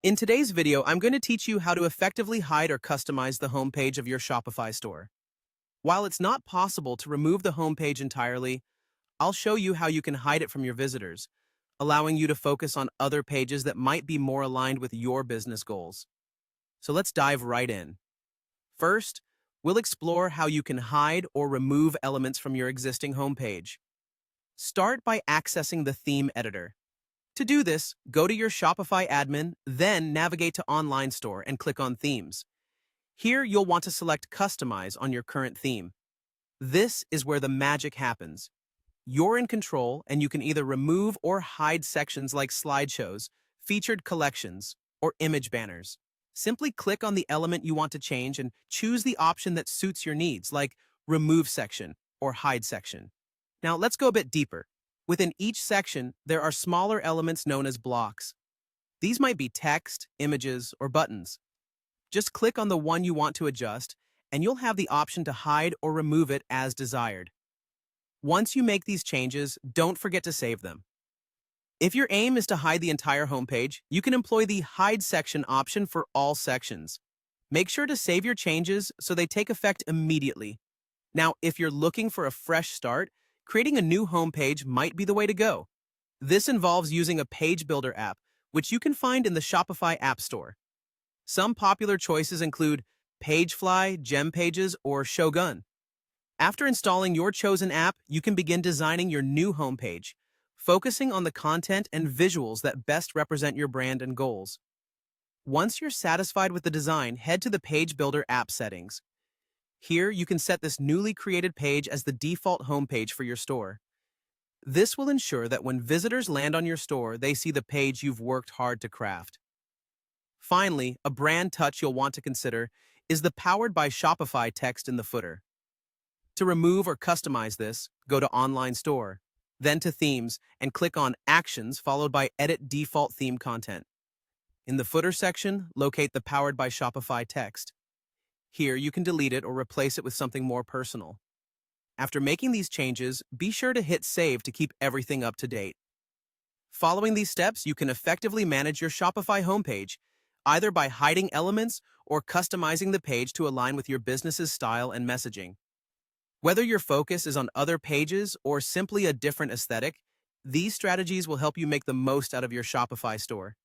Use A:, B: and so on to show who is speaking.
A: In today's video, I'm going to teach you how to effectively hide or customize the homepage of your Shopify store. While it's not possible to remove the homepage entirely, I'll show you how you can hide it from your visitors, allowing you to focus on other pages that might be more aligned with your business goals. So let's dive right in. First, we'll explore how you can hide or remove elements from your existing homepage. Start by accessing the theme editor. To do this, go to your Shopify admin, then navigate to Online Store and click on Themes. Here, you'll want to select Customize on your current theme. This is where the magic happens. You're in control, and you can either remove or hide sections like slideshows, featured collections, or image banners. Simply click on the element you want to change and choose the option that suits your needs, like Remove Section or Hide Section. Now, let's go a bit deeper. Within each section, there are smaller elements known as blocks. These might be text, images, or buttons. Just click on the one you want to adjust, and you'll have the option to hide or remove it as desired. Once you make these changes, don't forget to save them. If your aim is to hide the entire homepage, you can employ the Hide Section option for all sections. Make sure to save your changes so they take effect immediately. Now, if you're looking for a fresh start, creating a new homepage might be the way to go. This involves using a page builder app, which you can find in the Shopify App Store. Some popular choices include Pagefly, GemPages, or Shogun. After installing your chosen app, you can begin designing your new homepage, focusing on the content and visuals that best represent your brand and goals. Once you're satisfied with the design, head to the Page Builder app settings. Here, you can set this newly created page as the default homepage for your store. This will ensure that when visitors land on your store, they see the page you've worked hard to craft. Finally, a brand touch you'll want to consider is the Powered by Shopify text in the footer. To remove or customize this, go to Online Store, then to Themes, and click on Actions followed by Edit Default Theme Content. In the footer section, locate the Powered by Shopify text. Here, you can delete it or replace it with something more personal. After making these changes, be sure to hit Save to keep everything up to date. Following these steps, you can effectively manage your Shopify homepage, either by hiding elements or customizing the page to align with your business's style and messaging. Whether your focus is on other pages or simply a different aesthetic, these strategies will help you make the most out of your Shopify store.